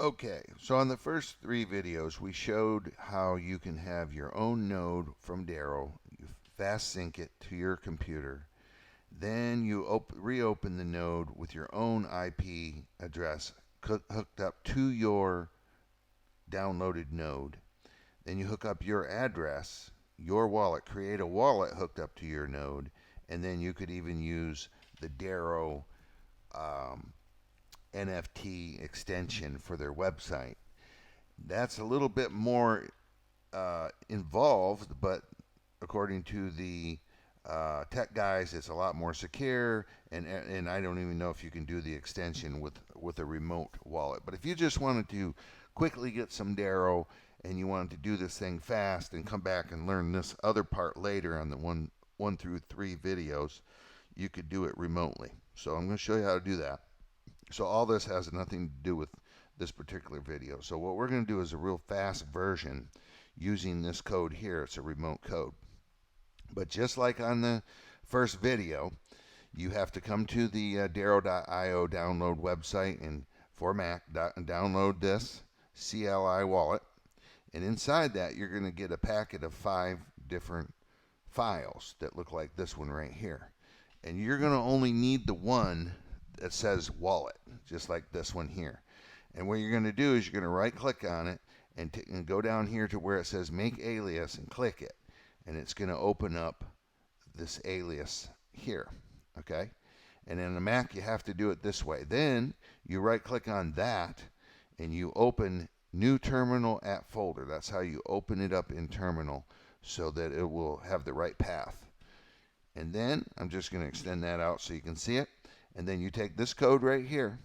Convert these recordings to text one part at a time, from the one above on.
Okay, so on the first three videos, we showed how you can have your own node from Dero. You fast sync it to your computer. Then you reopen the node with your own IP address hooked up to your downloaded node. Then you hook up your address, your wallet, create a wallet hooked up to your node, and then you could even use the Dero um, NFT extension for their website. That's a little bit more involved, but according to the tech guys, it's a lot more secure. And I don't even know if you can do the extension with a remote wallet. But if you just wanted to quickly get some Dero and you wanted to do this thing fast and come back and learn this other part later on the one through three videos, you could do it remotely. So I'm going to show you how to do that. So all this has nothing to do with this particular video. So what we're going to do is a real fast version using this code here. It's a remote code. But just like on the first video, you have to come to the Dero.io download website and for Mac, download this CLI wallet. And inside that, you're going to get a packet of 5 different files that look like this one right here. And you're going to only need the one that says wallet, just like this one here. And what you're going to do is you're going to right click on it and go down here to where it says make alias and click it. And it's going to open up this alias here, okay? And in the Mac, you have to do it this way. Then you right click on that and you open new terminal at folder. That's how you open it up in terminal so that it will have the right path. And then I'm just going to extend that out so you can see it. And then you take this code right here.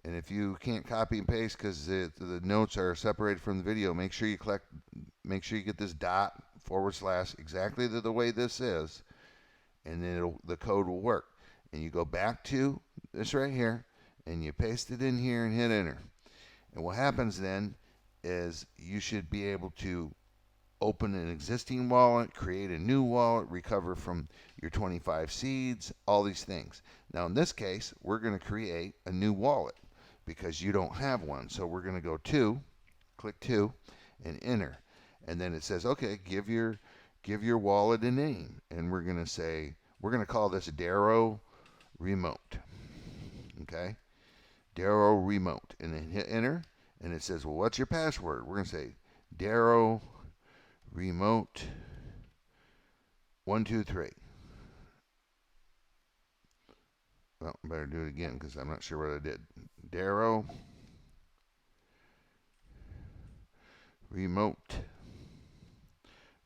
And if you can't copy and paste because the notes are separated from the video, make sure you get this dot / exactly the way this is, and then the code will work. And you go back to this right here, and you paste it in here and hit enter. And what happens then is you should be able to open an existing wallet, create a new wallet, recover from your 25 seeds, all these things. Now in this case, we're going to create a new wallet because you don't have one. So we're going to go to, click to, and enter. And then it says, okay, give your wallet a name. And we're going to say, we're going to call this Dero Remote. Okay? Dero Remote. And then hit enter. And it says, well, what's your password? We're going to say Dero Remote 123. Well, I better do it again because I'm not sure what I did. Dero Remote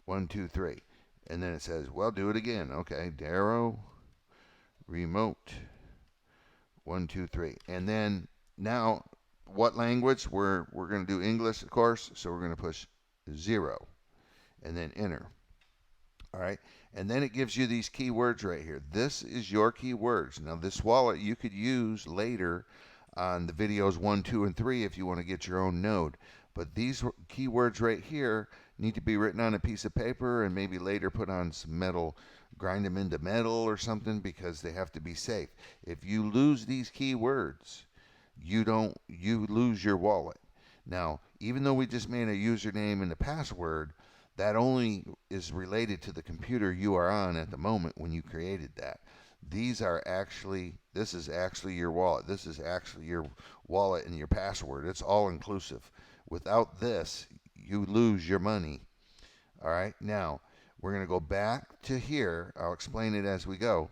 123. And then it says, well, do it again. Okay, Dero Remote 123. And then now, what language? We're going to do English, of course. So we're going to push 0 and then enter. All right. And then it gives you these keywords right here. This is your keywords. Now, this wallet you could use later on the videos 1, 2, and 3 if you want to get your own node. But these keywords right here need to be written on a piece of paper and maybe later put on some metal, grind them into metal or something because they have to be safe. If you lose these keywords, you lose your wallet. Now, even though we just made a username and a password, that only is related to the computer you are on at the moment when you created that. This is actually your wallet. This is actually your wallet and your password. It's all inclusive. Without this, you lose your money. All right. Now, we're going to go back to here. I'll explain it as we go.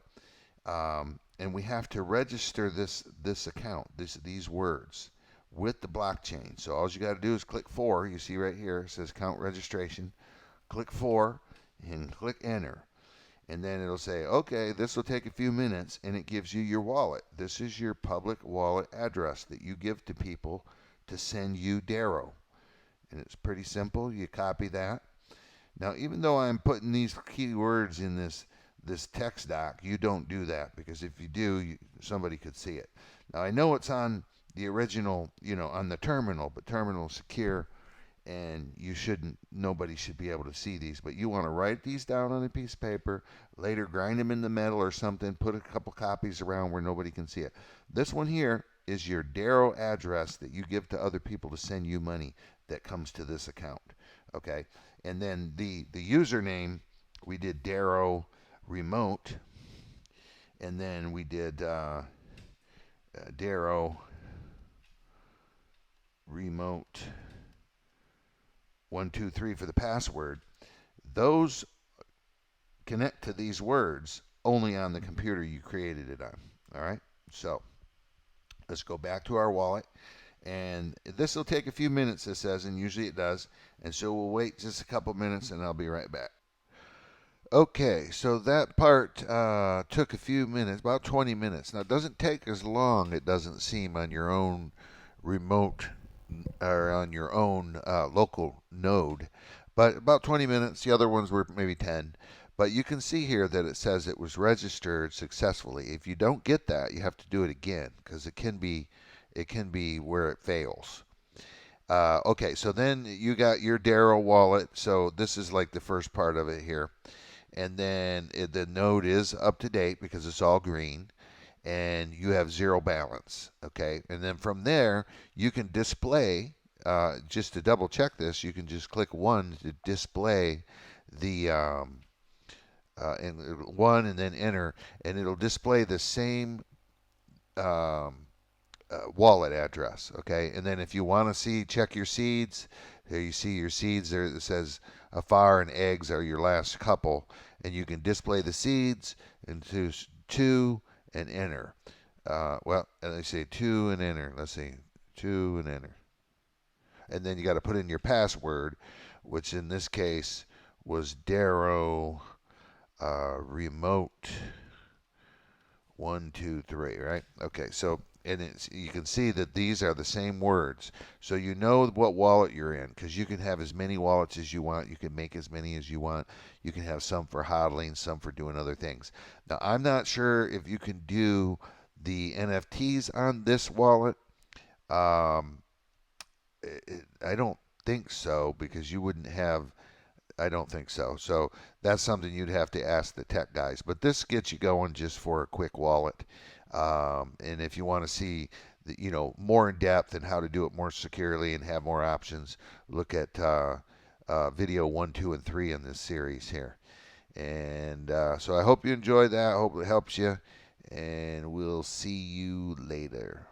And we have to register this account, these words with the blockchain. So all you got to do is click 4. You see right here, it says account registration. Click 4 and click enter. And then it'll say, okay, this will take a few minutes, and it gives you your wallet. This is your public wallet address that you give to people to send you Dero. And it's pretty simple. You copy that. Now, even though I'm putting these keywords in this text doc, you don't do that because if you do, somebody could see it. Now, I know it's on the original, on the terminal, but terminal's secure. And nobody should be able to see these, but you want to write these down on a piece of paper, later grind them in the metal or something, put a couple copies around where nobody can see it. This one here is your Dero address that you give to other people to send you money that comes to this account. Okay, and then the username, we did Dero remote, and then we did Dero remote 123 for the password. Those connect to these words only on the computer you created it on. All right, so let's go back to our wallet. And this will take a few minutes, it says, and usually it does. And so we'll wait just a couple minutes and I'll be right back. Okay, so that part took a few minutes, about 20 minutes. Now, it doesn't take as long, it doesn't seem, on your own remote or on your own local node, but about 20 minutes. The other ones were maybe 10. But you can see here that it says it was registered successfully. If you don't get that, you have to do it again because it can be where it fails. Okay, so then you got your Dero wallet. So this is like the first part of it here. And then the node is up to date because it's all green. And you have zero balance. Okay, and then from there, you can display, just to double check this, you can just click 1 to display the and 1 and then enter, and it'll display the same um, wallet address. Okay, and then if you want to check your seeds, there you see your seeds there. It says Afar and eggs are your last couple, and you can display the seeds and choose 2 and enter. Well, and they say 2 and enter. Let's see, 2 and enter, and then you got to put in your password, which in this case was Dero remote 123, right? Okay, so and you can see that these are the same words, so you know what wallet you're in because you can have as many wallets as you want. You can make as many as you want. You can have some for hodling, some for doing other things. Now, I'm not sure if you can do the NFTs on this wallet. Um, I don't think so because you wouldn't have. I don't think so. So that's something you'd have to ask the tech guys. But this gets you going just for a quick wallet. And if you want to see, more in depth and how to do it more securely and have more options, look at video 1, 2, and 3 in this series here. And so I hope you enjoy that. I hope it helps you. And we'll see you later.